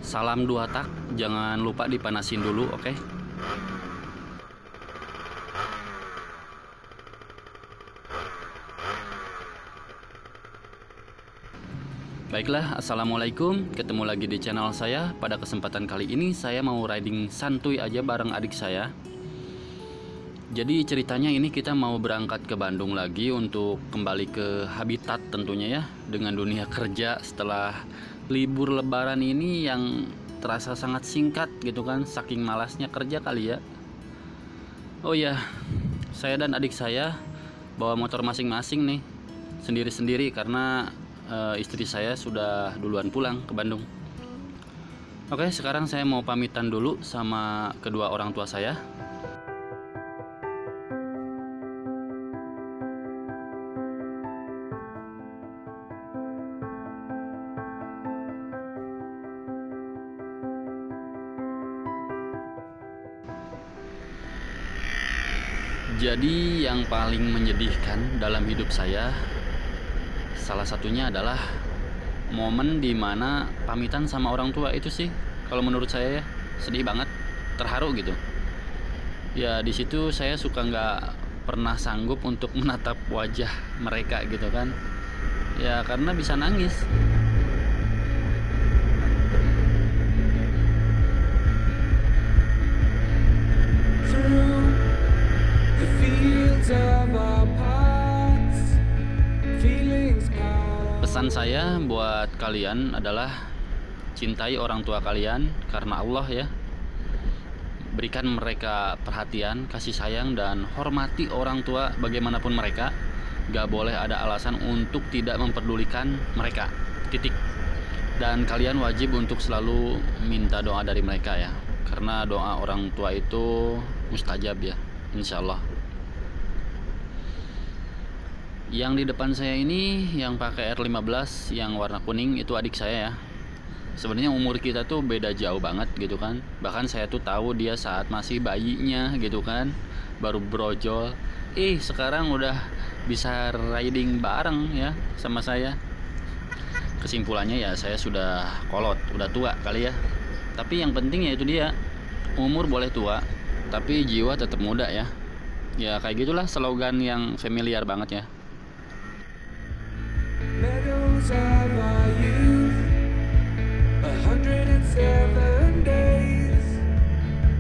Salam 2 tak, jangan lupa dipanasin dulu, oke? Baiklah, assalamualaikum. Ketemu lagi di channel saya. Pada kesempatan kali ini saya mau riding santuy aja bareng adik saya. Jadi ceritanya ini kita mau berangkat ke Bandung lagi untuk kembali ke habitat tentunya ya, dengan dunia kerja setelah libur lebaran ini yang terasa sangat singkat gitu kan, saking malasnya kerja kali ya. Oh ya, saya dan adik saya bawa motor masing-masing nih, sendiri-sendiri karena istri saya sudah duluan pulang ke Bandung. Oke, sekarang saya mau pamitan dulu sama kedua orang tua saya. Jadi yang paling menyedihkan dalam hidup saya, salah satunya adalah momen dimana pamitan sama orang tua itu sih. Kalau menurut saya ya, sedih banget, terharu gitu. Ya di situ saya suka nggak pernah sanggup untuk menatap wajah mereka gitu kan. Ya karena bisa nangis. Pesan saya buat kalian adalah cintai orang tua kalian karena Allah ya. Berikan mereka perhatian, kasih sayang, dan hormati orang tua bagaimanapun mereka. Gak boleh ada alasan untuk tidak memperdulikan mereka. Titik. Dan kalian wajib untuk selalu minta doa dari mereka ya. Karena doa orang tua itu mustajab ya, insya Allah. Yang di depan saya ini yang pakai R15 yang warna kuning itu adik saya ya. Sebenarnya umur kita tuh beda jauh banget gitu kan. Bahkan saya tuh tahu dia saat masih bayinya gitu kan, baru brojol. Sekarang udah bisa riding bareng ya sama saya. Kesimpulannya ya saya sudah kolot, udah tua kali ya. Tapi yang penting ya itu dia, umur boleh tua, tapi jiwa tetap muda ya. Ya kayak gitulah slogan yang familiar banget ya. Meadows of our youth, 107 days,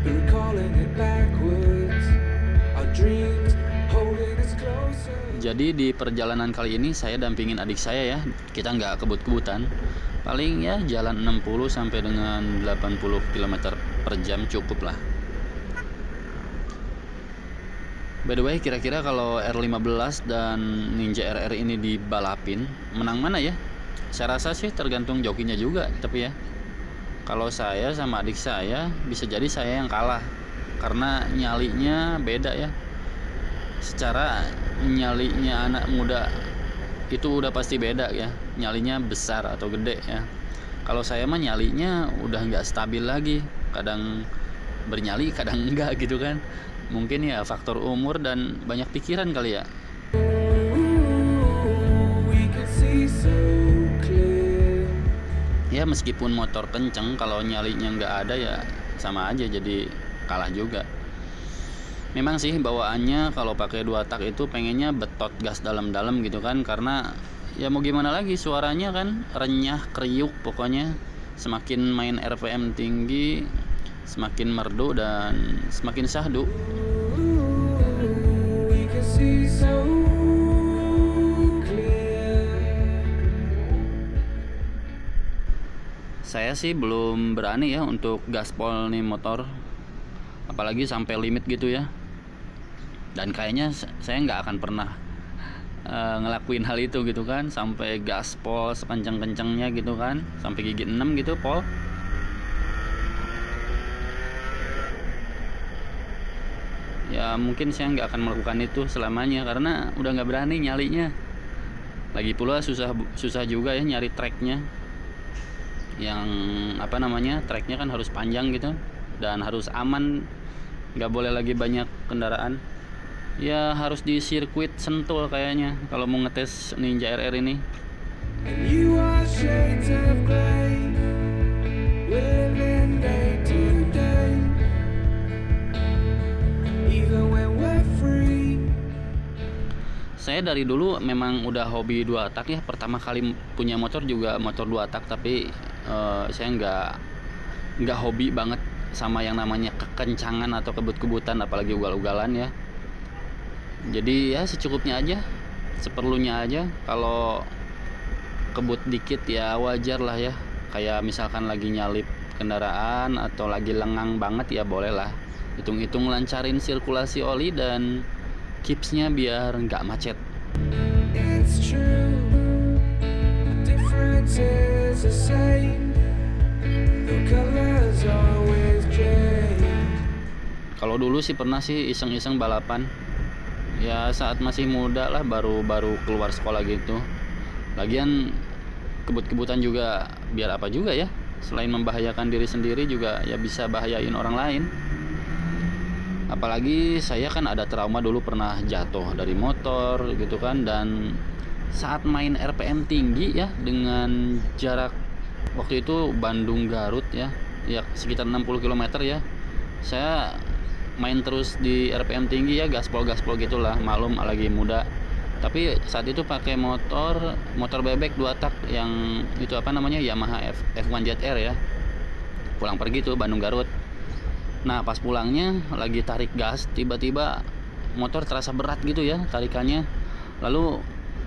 recalling it backwards, our dreams holding us closer. Jadi di perjalanan kali ini saya dampingin adik saya ya. Kita nggak kebut-kebutan. Paling ya jalan 60 sampai dengan 80 km per jam cukup lah. By the way, kira-kira kalau R15 dan Ninja RR ini dibalapin, menang mana ya? Saya rasa sih tergantung jokinya juga, tapi ya. Kalau saya sama adik saya, bisa jadi saya yang kalah. Karena nyalinya beda ya. Secara nyalinya anak muda itu udah pasti beda ya. Nyalinya besar atau gede ya. Kalau saya mah nyalinya udah nggak stabil lagi. Kadang bernyali, kadang enggak gitu kan. Mungkin ya faktor umur dan banyak pikiran kali ya. We can see so clear. Ya meskipun motor kenceng, kalau nyalinya nggak ada ya sama aja jadi kalah juga. Memang sih bawaannya kalau pakai 2 tak itu pengennya betot gas dalam-dalam gitu kan. Karena ya mau gimana lagi, suaranya kan renyah, kriuk pokoknya. Semakin main RPM tinggi, semakin merdu dan semakin syahdu. We can see so clear. Saya sih belum berani ya untuk gaspol nih motor, apalagi sampai limit gitu ya. Dan kayaknya saya nggak akan pernah ngelakuin hal itu gitu kan, sampai gaspol sekencang-kencangnya gitu kan, sampai gigi 6 gitu pol. Ya mungkin saya nggak akan melakukan itu selamanya karena udah nggak berani nyalinya. Lagi pula susah juga ya nyari tracknya. Yang apa namanya, tracknya kan harus panjang gitu dan harus aman, nggak boleh lagi banyak kendaraan. Ya harus di sirkuit Sentul kayaknya kalau mau ngetes Ninja RR ini. And you are shades of gray. saya dari dulu memang udah hobi dua tak ya. Pertama kali punya motor juga motor dua tak, tapi saya nggak hobi banget sama yang namanya kekencangan atau kebut-kebutan, apalagi ugal-ugalan ya. Jadi ya secukupnya aja, seperlunya aja. Kalau kebut dikit ya wajar lah ya. Kayak misalkan lagi nyalip kendaraan atau lagi lengang banget ya boleh lah. Hitung-hitung lancarin sirkulasi oli dan kipsnya biar nggak macet. It's true, the difference is the same. The colors always change. Kalau dulu sih pernah sih iseng-iseng balapan. Ya saat masih muda lah, baru keluar sekolah gitu. Lagian kebut-kebutan juga biar apa juga ya. Selain membahayakan diri sendiri juga ya bisa bahayain orang lain. Apalagi saya kan ada trauma dulu pernah jatuh dari motor gitu kan, dan saat main RPM tinggi ya dengan jarak waktu itu Bandung Garut ya sekitar 60 km ya. Saya main terus di RPM tinggi ya, gaspol gitulah, malum lagi muda. Tapi saat itu pakai motor bebek 2 tak yang itu apa namanya, Yamaha F1 ZR ya. Pulang pergi tuh Bandung Garut. Nah pas pulangnya lagi tarik gas, tiba-tiba motor terasa berat gitu ya tarikannya, lalu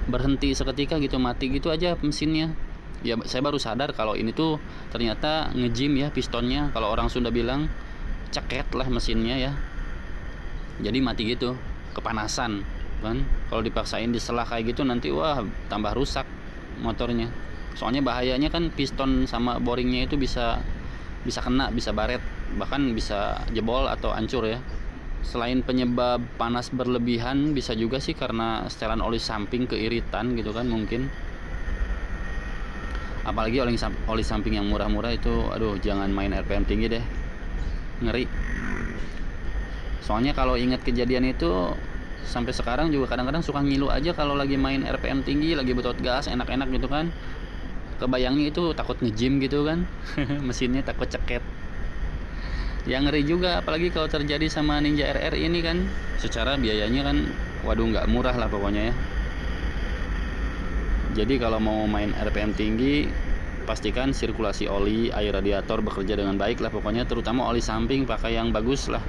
berhenti seketika gitu, mati gitu aja mesinnya. Ya saya baru sadar kalau ini tuh ternyata ngejim ya pistonnya, kalau orang Sunda bilang ceket lah mesinnya ya. Jadi mati gitu, kepanasan kan. Kalau dipaksain diselah kayak gitu nanti wah tambah rusak motornya. Soalnya bahayanya kan piston sama boringnya itu bisa kena, bisa baret, bahkan bisa jebol atau hancur ya. Selain penyebab panas berlebihan, bisa juga sih karena setelan oli samping keiritan gitu kan mungkin. Apalagi oli samping yang murah-murah itu, aduh jangan main RPM tinggi deh, ngeri. Soalnya kalau ingat kejadian itu sampai sekarang juga kadang-kadang suka ngilu aja kalau lagi main RPM tinggi, lagi betot gas enak-enak gitu kan. Kebayangnya itu takut ngejim gitu kan. Mesinnya takut ceket. Yang ngeri juga apalagi kalau terjadi sama Ninja RR ini kan, secara biayanya kan waduh nggak murah lah pokoknya ya. Jadi kalau mau main RPM tinggi, pastikan sirkulasi oli, air radiator bekerja dengan baik lah pokoknya, terutama oli samping pakai yang bagus lah.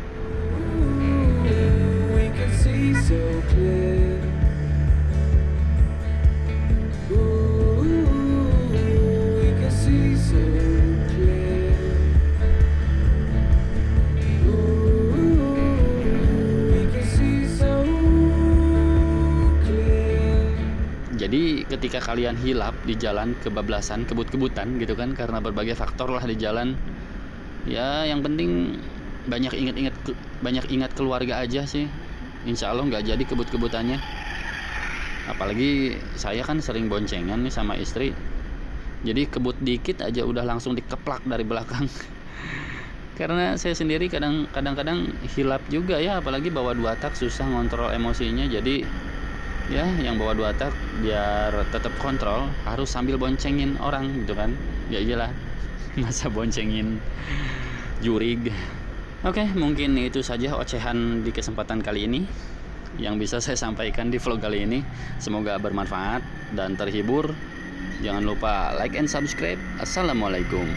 We can see so clear. Ooh, we can see so clear. Ooh, we can see so clear. Jadi ketika kalian hilap di jalan, kebablasan, kebut-kebutan gitu kan, karena berbagai faktor lah di jalan, ya yang penting banyak ingat keluarga aja sih. Insya Allah nggak jadi kebut-kebutannya. Apalagi saya kan sering boncengan nih sama istri, jadi kebut dikit aja udah langsung dikeplak dari belakang. Karena saya sendiri kadang-kadang hilap juga ya, apalagi bawa 2 tak susah ngontrol emosinya. Jadi ya yang bawa 2 tak biar tetap kontrol harus sambil boncengin orang gitu kan. Ya iyalah, masa boncengin jurig. Oke, mungkin itu saja ocehan di kesempatan kali ini yang bisa saya sampaikan di vlog kali ini. Semoga bermanfaat dan terhibur. Jangan lupa like and subscribe. Assalamualaikum.